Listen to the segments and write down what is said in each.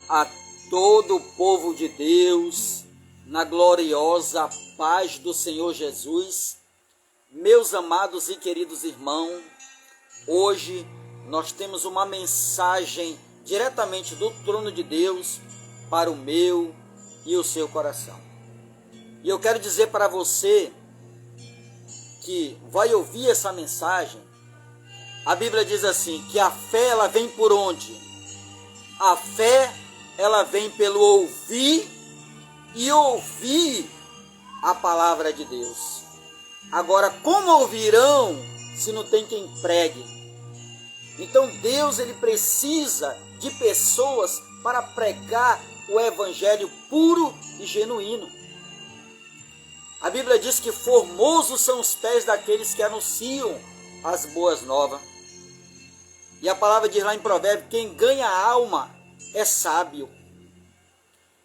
A todo o povo de Deus, na gloriosa paz do Senhor Jesus, meus amados e queridos irmãos, hoje nós temos uma mensagem diretamente do trono de Deus para o meu e o seu coração. E eu quero dizer para você que vai ouvir essa mensagem, a Bíblia diz assim, que a fé ela vem por onde? A fé ela vem pelo ouvir e ouvir a palavra de Deus. Agora, como ouvirão se não tem quem pregue? Então Deus ele precisa de pessoas para pregar o evangelho puro e genuíno. A Bíblia diz que formosos são os pés daqueles que anunciam as boas novas. E a palavra diz lá em Provérbios, quem ganha a alma é sábio.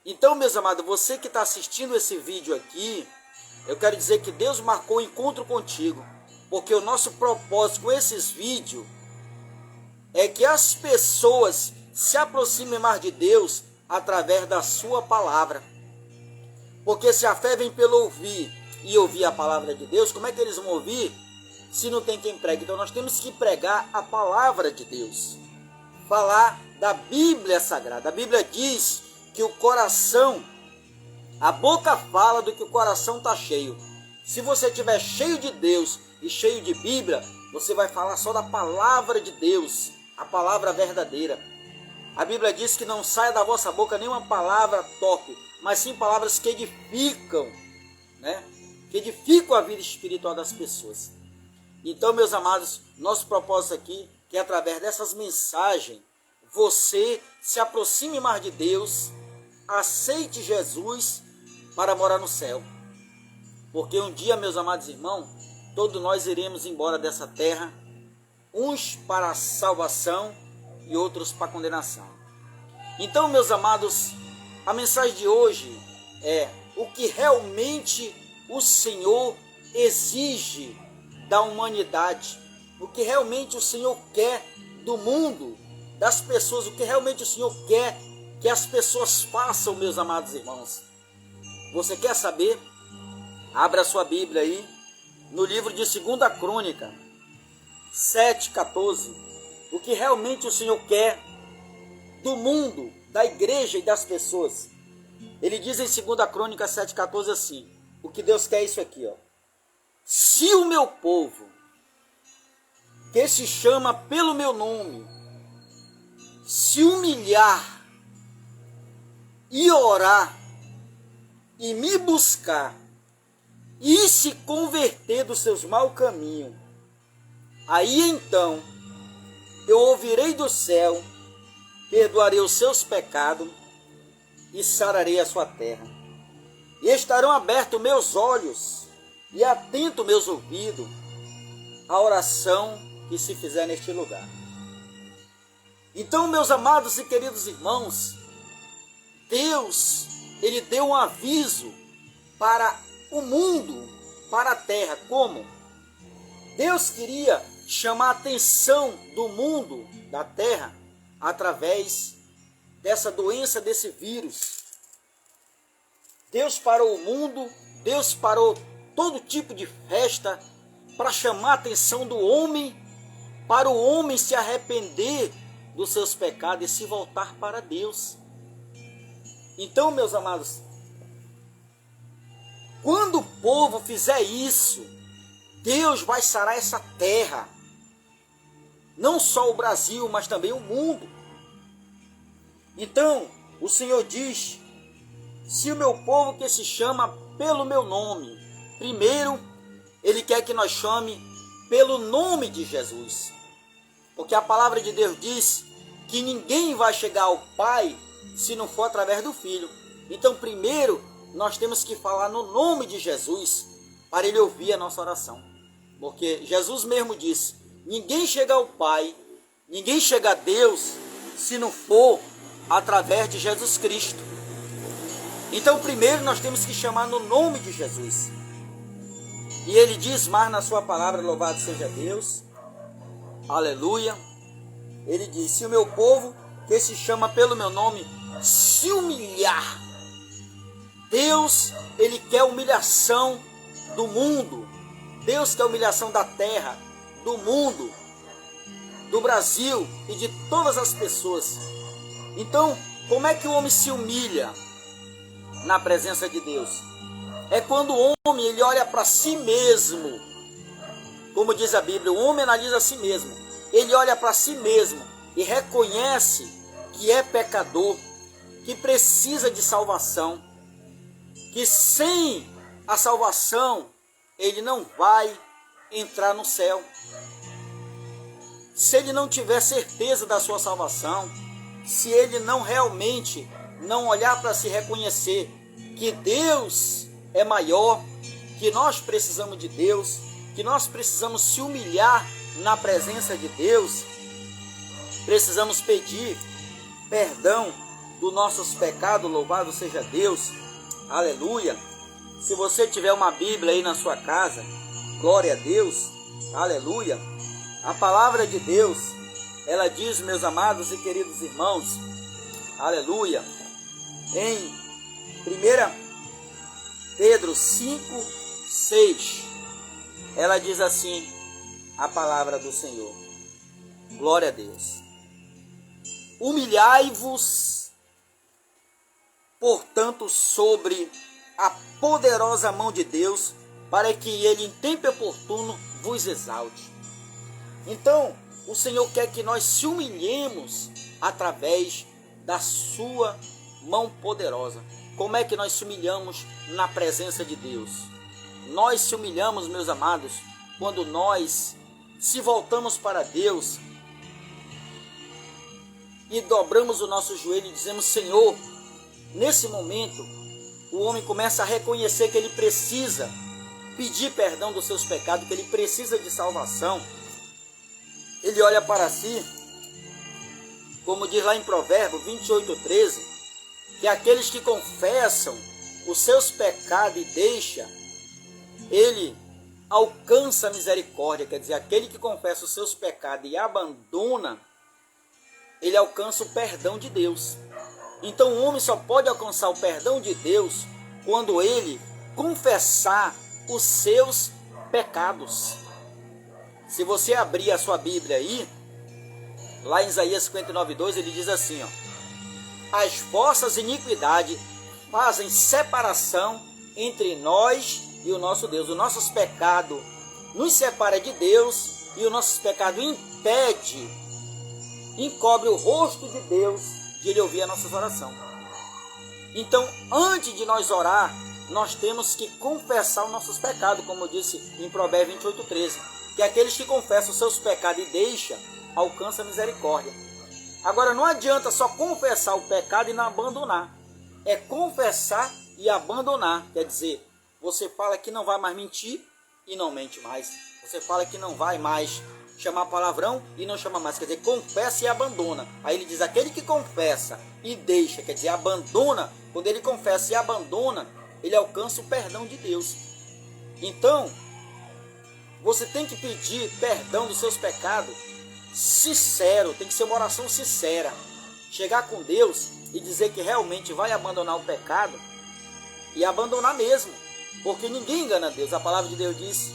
Então, meus amados, você que está assistindo esse vídeo aqui, eu quero dizer que Deus marcou um encontro contigo, porque o nosso propósito com esses vídeos é que as pessoas se aproximem mais de Deus através da sua palavra. Porque se a fé vem pelo ouvir e ouvir a palavra de Deus, como é que eles vão ouvir se não tem quem pregue? Então nós temos que pregar a palavra de Deus, falar da Bíblia Sagrada. A Bíblia diz que o coração, a boca fala do que o coração está cheio. Se você estiver cheio de Deus e cheio de Bíblia, você vai falar só da palavra de Deus, a palavra verdadeira. A Bíblia diz que não saia da vossa boca nenhuma palavra torpe, mas sim palavras que edificam, né? Que edificam a vida espiritual das pessoas. Então, meus amados, nosso propósito aqui é que através dessas mensagens, você se aproxime mais de Deus, aceite Jesus para morar no céu. Porque um dia, meus amados irmãos, todos nós iremos embora dessa terra, uns para a salvação e outros para a condenação. Então, meus amados, a mensagem de hoje é o que realmente o Senhor exige da humanidade, o que realmente o Senhor quer do mundo, das pessoas, o que realmente o Senhor quer que as pessoas façam, meus amados irmãos. Você quer saber? Abra sua Bíblia aí, no livro de 2 Crônica, 7:14, o que realmente o Senhor quer do mundo, da igreja e das pessoas. Ele diz em 2 Crônica 7:14 assim, o que Deus quer é isso aqui, ó. Se o meu povo, que se chama pelo meu nome, se humilhar e orar e me buscar e se converter dos seus maus caminhos, aí então eu ouvirei do céu, perdoarei os seus pecados e sararei a sua terra. E estarão abertos meus olhos e atentos meus ouvidos à oração que se fizer neste lugar. Então, meus amados e queridos irmãos, Deus, ele deu um aviso para o mundo, para a terra. Como? Deus queria chamar a atenção do mundo, da terra, através dessa doença, desse vírus. Deus parou o mundo, Deus parou todo tipo de festa para chamar a atenção do homem, para o homem se arrepender dos seus pecados e se voltar para Deus. Então, meus amados, quando o povo fizer isso, Deus vai sarar essa terra. Não só o Brasil, mas também o mundo. Então, o Senhor diz, se o meu povo que se chama pelo meu nome, primeiro, Ele quer que nós chame pelo nome de Jesus. Porque a palavra de Deus diz que ninguém vai chegar ao Pai se não for através do Filho. Então, primeiro, nós temos que falar no nome de Jesus para Ele ouvir a nossa oração. Porque Jesus mesmo disse, ninguém chega ao Pai, ninguém chega a Deus se não for através de Jesus Cristo. Então, primeiro nós temos que chamar no nome de Jesus. E Ele diz mais na sua palavra, louvado seja Deus, aleluia. Ele diz, se o meu povo, que se chama pelo meu nome, se humilhar. Deus, ele quer a humilhação do mundo. Deus quer a humilhação da terra, do mundo, do Brasil e de todas as pessoas. Então, como é que o homem se humilha na presença de Deus? É quando o homem ele olha para si mesmo. Como diz a Bíblia, o homem analisa a si mesmo. Ele olha para si mesmo e reconhece que é pecador, que precisa de salvação, que sem a salvação ele não vai entrar no céu. Se ele não tiver certeza da sua salvação, se ele não realmente não olhar para se reconhecer que Deus é maior, que nós precisamos de Deus, que nós precisamos se humilhar na presença de Deus, precisamos pedir perdão dos nossos pecados, louvado seja Deus, aleluia. Se você tiver uma Bíblia aí na sua casa, glória a Deus, aleluia. A palavra de Deus, ela diz, meus amados e queridos irmãos, aleluia, em 1 Pedro 5:6, ela diz assim, a palavra do Senhor, glória a Deus. Humilhai-vos, portanto, sobre a poderosa mão de Deus, para que ele em tempo oportuno vos exalte. Então, o Senhor quer que nós se humilhemos através da sua mão poderosa. Como é que nós se humilhamos na presença de Deus? Nós se humilhamos, meus amados, quando nós se voltamos para Deus e dobramos o nosso joelho e dizemos, Senhor, nesse momento, o homem começa a reconhecer que ele precisa pedir perdão dos seus pecados, que ele precisa de salvação. Ele olha para si, como diz lá em Provérbios 28:13, que aqueles que confessam os seus pecados e deixam, ele alcança a misericórdia. Quer dizer, aquele que confessa os seus pecados e abandona, ele alcança o perdão de Deus. Então o homem só pode alcançar o perdão de Deus quando ele confessar os seus pecados. Se você abrir a sua Bíblia aí, lá em Isaías 59:2, ele diz assim, ó, as vossas iniquidades fazem separação entre nós e o nosso Deus. Os nossos pecados nos separa de Deus e os nossos pecados encobre o rosto de Deus de ele ouvir a nossa oração. Então, antes de nós orar, nós temos que confessar os nossos pecados, como eu disse em Provérbios 28:13, que aqueles que confessam os seus pecados e deixam, alcançam a misericórdia. Agora, não adianta só confessar o pecado e não abandonar. É confessar e abandonar. Quer dizer, você fala que não vai mais mentir e não mente mais. Você fala que não vai mais chamar palavrão e não chama mais. Quer dizer, confessa e abandona. Aí ele diz, aquele que confessa e deixa, quer dizer, abandona. Quando ele confessa e abandona, ele alcança o perdão de Deus. Então, você tem que pedir perdão dos seus pecados sincero, tem que ser uma oração sincera. Chegar com Deus e dizer que realmente vai abandonar o pecado e abandonar mesmo, porque ninguém engana Deus. A palavra de Deus diz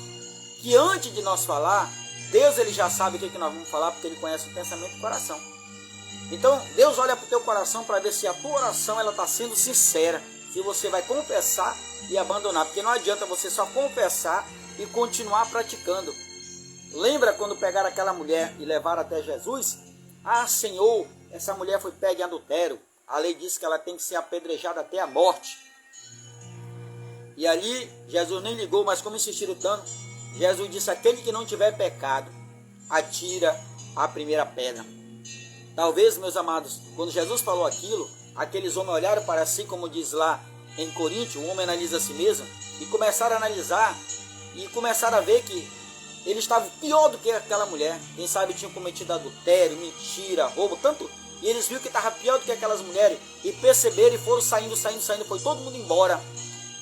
que antes de nós falar, Deus ele já sabe o que nós vamos falar, porque ele conhece o pensamento do coração. Então Deus olha para o teu coração para ver se a tua oração ela está sendo sincera, se você vai confessar e abandonar, porque não adianta você só confessar e continuar praticando. Lembra quando pegaram aquela mulher e levaram até Jesus? Ah, Senhor, essa mulher foi pega em adultério. A lei diz que ela tem que ser apedrejada até a morte. E ali, Jesus nem ligou, mas como insistiram tanto, Jesus disse, aquele que não tiver pecado, atira a primeira pedra. Talvez, meus amados, quando Jesus falou aquilo, aqueles homens olharam para si, como diz lá em Coríntios, o homem analisa a si mesmo, e começaram a analisar, e começaram a ver que ele estava pior do que aquela mulher. Quem sabe tinham cometido adultério, mentira, roubo, tanto. E eles viram que estava pior do que aquelas mulheres. E perceberam e foram saindo. Foi todo mundo embora.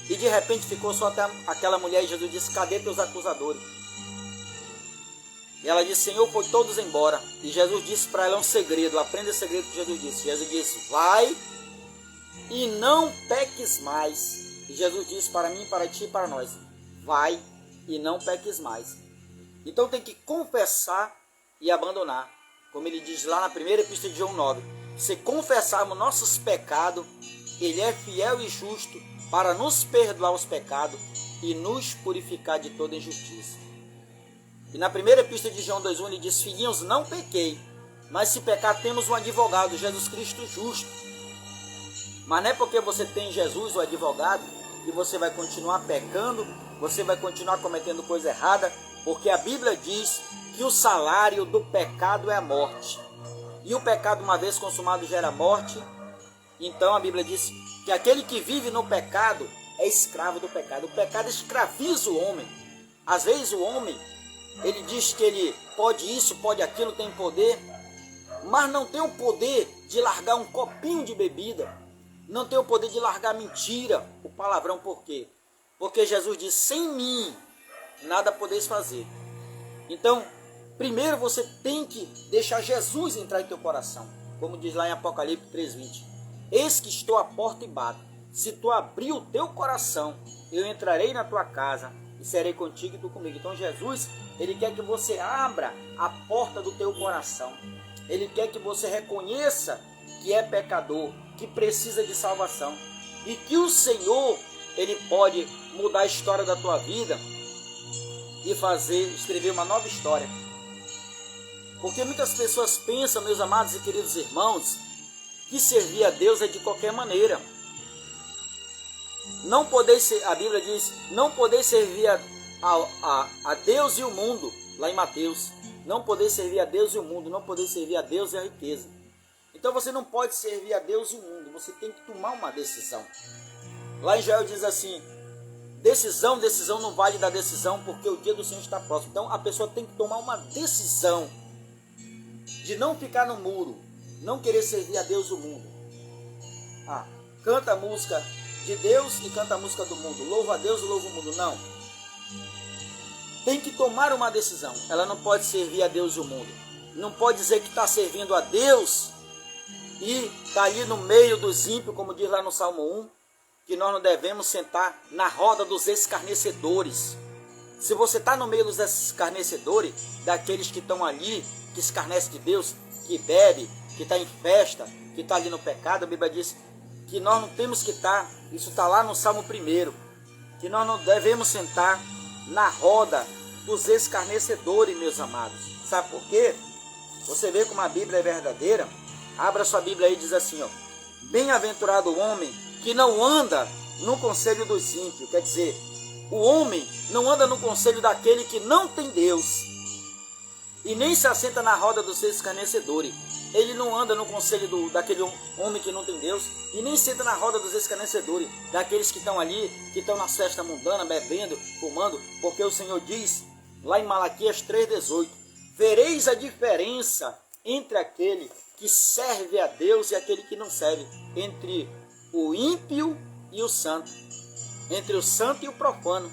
E de repente ficou só até aquela mulher. E Jesus disse, cadê teus acusadores? E ela disse, Senhor, foi todos embora. E Jesus disse para ela um segredo. Aprenda esse segredo que Jesus disse. Jesus disse, vai não peques mais. E Jesus disse para mim, para ti e para nós: vai e não peques mais. Então tem que confessar e abandonar. Como ele diz lá na primeira epístola de João 9: se confessarmos nossos pecados, ele é fiel e justo para nos perdoar os pecados e nos purificar de toda injustiça. E na primeira epístola de João 2:1 ele diz: filhinhos, não pequei, mas se pecar temos um advogado, Jesus Cristo justo. Mas não é porque você tem Jesus, o advogado, que você vai continuar pecando, você vai continuar cometendo coisa errada, porque a Bíblia diz que o salário do pecado é a morte. E o pecado, uma vez consumado, gera morte. Então a Bíblia diz que aquele que vive no pecado é escravo do pecado. O pecado escraviza o homem. Às vezes o homem, ele diz que ele pode isso, pode aquilo, tem poder, mas não tem o poder de largar um copinho de bebida, não tem o poder de largar mentira, o palavrão. Por quê? Porque Jesus diz: sem mim nada podeis fazer. Então, primeiro você tem que deixar Jesus entrar em teu coração, como diz lá em Apocalipse 3:20: eis que estou à porta e bato. Se tu abrir o teu coração, eu entrarei na tua casa e serei contigo e tu comigo. Então Jesus, ele quer que você abra a porta do teu coração. Ele quer que você reconheça que é pecador, que precisa de salvação, e que o Senhor, ele pode mudar a história da tua vida e escrever uma nova história. Porque muitas pessoas pensam, meus amados e queridos irmãos, que servir a Deus é de qualquer maneira. Não podeis ser, a Bíblia diz, não podeis servir a Deus e o mundo, lá em Mateus. Não podeis servir a Deus e o mundo, não podeis servir a Deus e a riqueza. Então você não pode servir a Deus e o mundo, você tem que tomar uma decisão. Lá em Joel diz assim: decisão não vale da decisão, porque o dia do Senhor está próximo. Então a pessoa tem que tomar uma decisão de não ficar no muro, não querer servir a Deus e o mundo. Canta a música de Deus e canta a música do mundo, louva a Deus e louva o mundo. Não. Tem que tomar uma decisão. Ela não pode servir a Deus e o mundo. Não pode dizer que está servindo a Deus e está ali no meio dos ímpios, como diz lá no Salmo 1, que nós não devemos sentar na roda dos escarnecedores. Se você está no meio dos escarnecedores, daqueles que estão ali, que escarnecem de Deus, que bebe, que está em festa, que está ali no pecado, a Bíblia diz que nós não temos que estar, isso está lá no Salmo 1, que nós não devemos sentar na roda dos escarnecedores, meus amados. Sabe por quê? Você vê como a Bíblia é verdadeira. Abra sua Bíblia aí e diz assim, ó: bem-aventurado o homem que não anda no conselho dos ímpios. Quer dizer, o homem não anda no conselho daquele que não tem Deus, e nem se assenta na roda dos escarnecedores. Ele não anda no conselho daquele homem que não tem Deus, e nem senta na roda dos escarnecedores, daqueles que estão ali, que estão nas festas mundanas, bebendo, fumando, porque o Senhor diz, lá em Malaquias 3,18, vereis a diferença entre aquele que serve a Deus e aquele que não serve, entre o ímpio e o santo, entre o santo e o profano.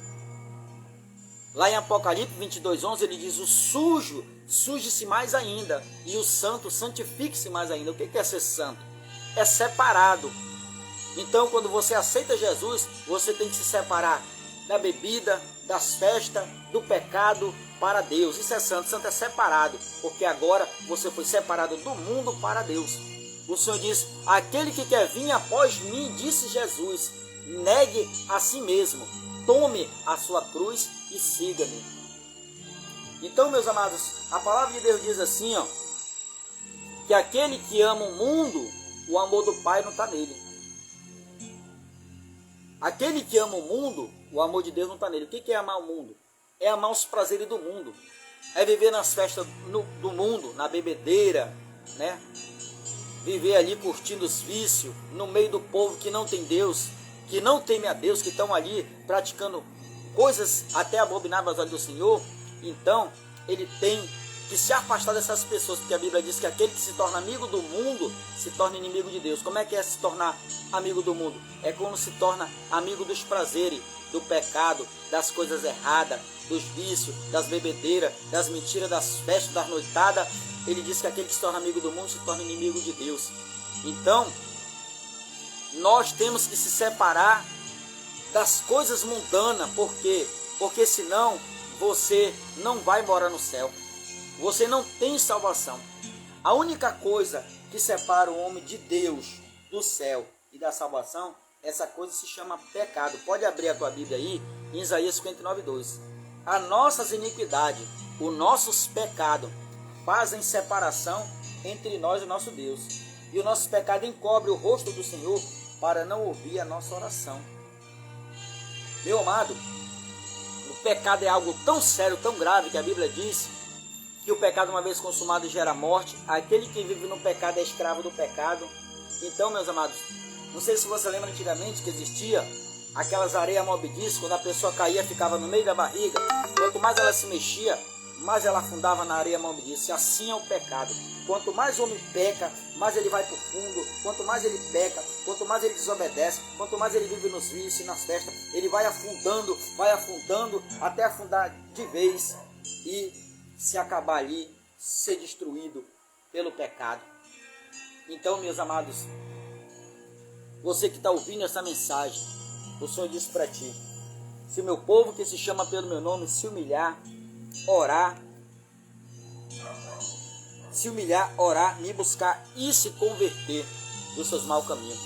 Lá em Apocalipse 22:11 ele diz: o sujo suje-se mais ainda, e o santo santifique-se mais ainda. O que é ser santo? É separado. Então, quando você aceita Jesus, você tem que se separar da bebida, das festas, do pecado para Deus. Isso é santo. Santo é separado, porque agora você foi separado do mundo para Deus. O Senhor diz: aquele que quer vir após mim, disse Jesus, negue a si mesmo, tome a sua cruz e siga-me. Então, meus amados, a palavra de Deus diz assim, ó, que aquele que ama o mundo, o amor do Pai não está nele. Aquele que ama o mundo, o amor de Deus não está nele. O que é amar o mundo? É amar os prazeres do mundo. É viver nas festas do mundo, na bebedeira, né? Viver ali curtindo os vícios, no meio do povo que não tem Deus, que não teme a Deus, que estão ali praticando coisas até abomináveis aos olhos do Senhor. Então, ele tem que se afastar dessas pessoas, porque a Bíblia diz que aquele que se torna amigo do mundo se torna inimigo de Deus. Como é que é se tornar amigo do mundo? É quando se torna amigo dos prazeres, do pecado, das coisas erradas, dos vícios, das bebedeiras, das mentiras, das festas, das noitadas. Ele diz que aquele que se torna amigo do mundo se torna inimigo de Deus. Então, nós temos que se separar das coisas mundanas. Por quê? Porque senão você não vai morar no céu. Você não tem salvação. A única coisa que separa o homem de Deus, do céu e da salvação, essa coisa se chama pecado. Pode abrir a tua Bíblia aí, em Isaías 59:2. As nossas iniquidades, os nossos pecados, fazem separação entre nós e o nosso Deus. E o nosso pecado encobre o rosto do Senhor para não ouvir a nossa oração. Meu amado, o pecado é algo tão sério, tão grave, que a Bíblia diz que o pecado, uma vez consumado, gera morte. Aquele que vive no pecado é escravo do pecado. Então, meus amados, não sei se você lembra antigamente que existia aquelas areias movediças, quando a pessoa caía, ficava no meio da barriga. Quanto mais ela se mexia, mais ela afundava na areia movediça. Assim é o pecado. Quanto mais o homem peca, mais ele vai para o fundo. Quanto mais ele peca, quanto mais ele desobedece, quanto mais ele vive nos vícios e nas festas, ele vai afundando, até afundar de vez e se acabar ali, ser destruído pelo pecado. Então, meus amados, você que está ouvindo essa mensagem, o Senhor diz para ti: se o meu povo que se chama pelo meu nome se humilhar, orar, me buscar e se converter dos seus maus caminhos.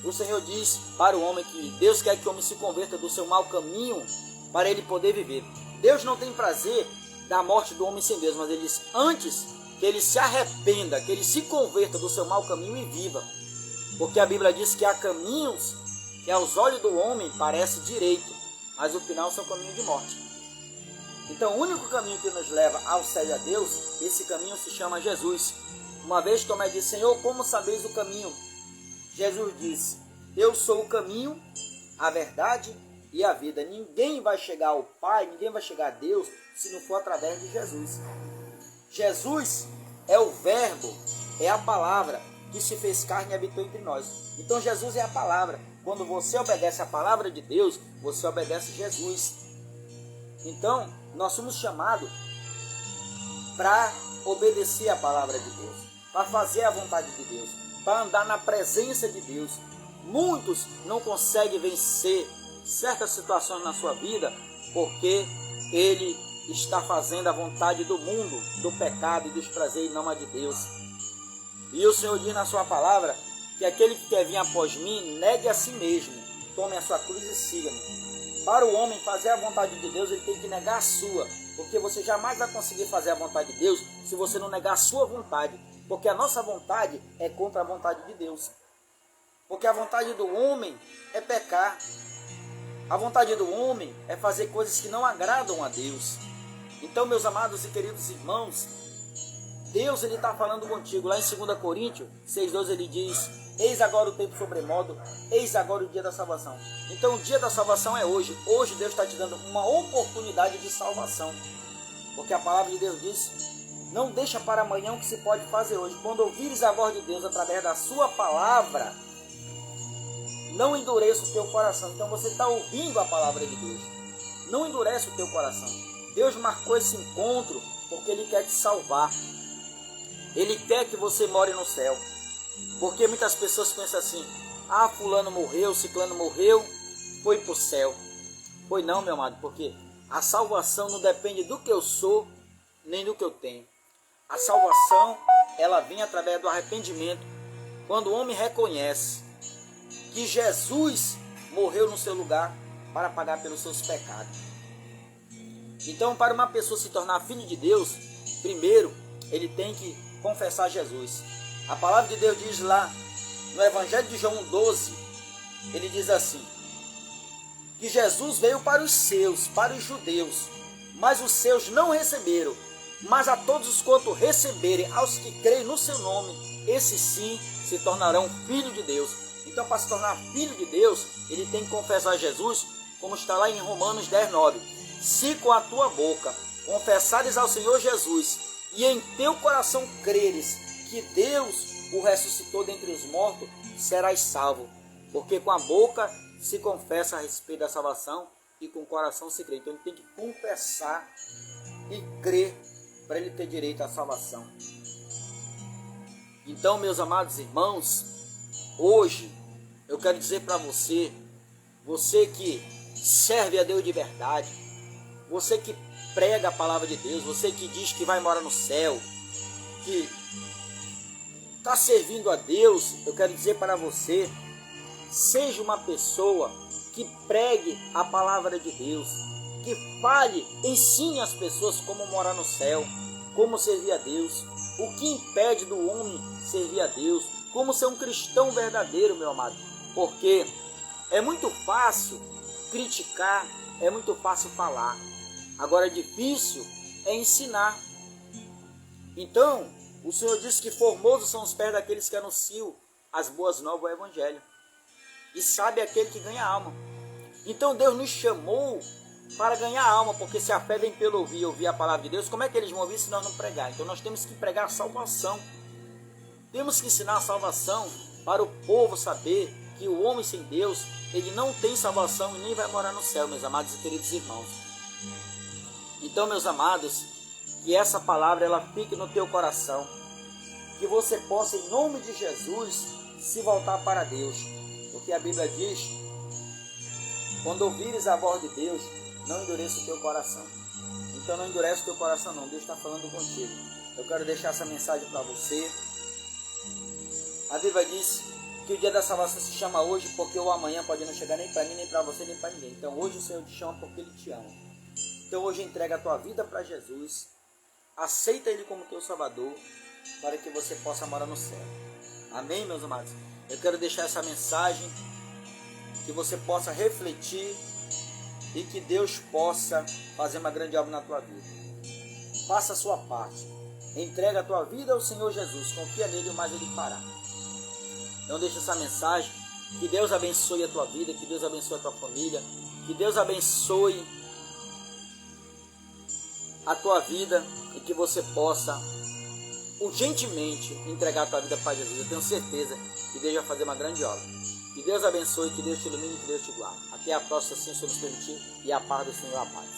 O Senhor diz para o homem que Deus quer que o homem se converta do seu mau caminho para ele poder viver. Deus não tem prazer da morte do homem sem Deus, mas ele diz antes que ele se arrependa, que ele se converta do seu mau caminho e viva. Porque a Bíblia diz que há caminhos que aos olhos do homem parece direito, mas o final são caminhos de morte. Então o único caminho que nos leva ao céu e a Deus, esse caminho se chama Jesus. Uma vez Tomé disse: Senhor, como sabeis o caminho? Jesus disse: eu sou o caminho, a verdade e a vida. Ninguém vai chegar ao Pai, ninguém vai chegar a Deus se não for através de Jesus. Jesus é o verbo, é a palavra que se fez carne e habitou entre nós. Então Jesus é a palavra. Quando você obedece a palavra de Deus, você obedece Jesus. Então nós somos chamados para obedecer a palavra de Deus, para fazer a vontade de Deus, para andar na presença de Deus. Muitos não conseguem vencer certas situações na sua vida porque ele está fazendo a vontade do mundo, do pecado e dos prazeres, não a de Deus. E o Senhor diz na sua palavra que aquele que quer vir após mim, negue a si mesmo, tome a sua cruz e siga-me. Para o homem fazer a vontade de Deus, ele tem que negar a sua, porque você jamais vai conseguir fazer a vontade de Deus se você não negar a sua vontade, porque a nossa vontade é contra a vontade de Deus. Porque a vontade do homem é pecar. A vontade do homem é fazer coisas que não agradam a Deus. Então, meus amados e queridos irmãos, Deus está falando contigo. Lá em 2 Coríntios 6,12 ele diz: eis agora o tempo sobremodo, eis agora o dia da salvação. Então o dia da salvação é hoje. Hoje Deus está te dando uma oportunidade de salvação. Porque a palavra de Deus diz: não deixa para amanhã o que se pode fazer hoje. Quando ouvires a voz de Deus através da sua palavra, não endureça o teu coração. Então você está ouvindo a palavra de Deus. Não endurece o teu coração. Deus marcou esse encontro porque Ele quer te salvar. Ele quer que você more no céu. Porque muitas pessoas pensam assim: ah, fulano morreu, ciclano morreu, foi para o céu. Foi não, meu amado, porque a salvação não depende do que eu sou, nem do que eu tenho. A salvação, ela vem através do arrependimento. Quando o homem reconhece que Jesus morreu no seu lugar para pagar pelos seus pecados. Então, para uma pessoa se tornar filho de Deus, primeiro, ele tem que confessar Jesus. A palavra de Deus diz lá, no Evangelho de João 12, ele diz assim: que Jesus veio para os seus, para os judeus, mas os seus não receberam. Mas a todos os quanto receberem, aos que creem no seu nome, esses sim se tornarão filhos de Deus. Então, para se tornar filho de Deus, ele tem que confessar Jesus, como está lá em Romanos 10:9. Se com a tua boca confessares ao Senhor Jesus e em teu coração creres que Deus o ressuscitou dentre os mortos, serás salvo. Porque com a boca se confessa a respeito da salvação e com o coração se crê. Então ele tem que confessar e crer para ele ter direito à salvação. Então, meus amados irmãos, hoje eu eu quero dizer para você, você que serve a Deus de verdade, você que prega a palavra de Deus, você que diz que vai morar no céu, que está servindo a Deus, eu quero dizer para você, seja uma pessoa que pregue a palavra de Deus, que fale, ensine as pessoas como morar no céu, como servir a Deus, o que impede do homem servir a Deus, como ser um cristão verdadeiro, meu amado, porque é muito fácil criticar, é muito fácil falar, agora é difícil é ensinar. Então, o Senhor disse que formosos são os pés daqueles que anunciam as boas novas do Evangelho, e sabe aquele que ganha alma. Então Deus nos chamou para ganhar alma, porque se a fé vem pelo ouvir a palavra de Deus, como é que eles vão ouvir se nós não pregar? Então nós temos que pregar a salvação, temos que ensinar a salvação para o povo saber que o homem sem Deus, ele não tem salvação e nem vai morar no céu, meus amados e queridos irmãos. Então, meus amados, que essa palavra ela fique no teu coração, que você possa, em nome de Jesus, se voltar para Deus, porque a Bíblia diz: quando ouvires a voz de Deus, não endureça o teu coração. Então não endurece o teu coração não, Deus está falando contigo. Eu quero deixar essa mensagem para você. A Bíblia diz que o dia da salvação se chama hoje, porque o amanhã pode não chegar nem para mim, nem para você, nem para ninguém. Então hoje o Senhor te chama porque Ele te ama. Então hoje entrega a tua vida para Jesus, aceita Ele como teu Salvador, para que você possa morar no céu. Amém, meus amados? Eu quero deixar essa mensagem, que você possa refletir e que Deus possa fazer uma grande obra na tua vida. Faça a sua parte, entrega a tua vida ao Senhor Jesus, confia nele, o mais Ele fará. Então deixa essa mensagem, que Deus abençoe a tua vida, que Deus abençoe a tua família, que Deus abençoe a tua vida e que você possa urgentemente entregar a tua vida para Jesus. Eu tenho certeza que Deus vai fazer uma grande obra. Que Deus abençoe, que Deus te ilumine, que Deus te guarde. Até a próxima, se o Senhor nos permitir, e a paz do Senhor, a paz.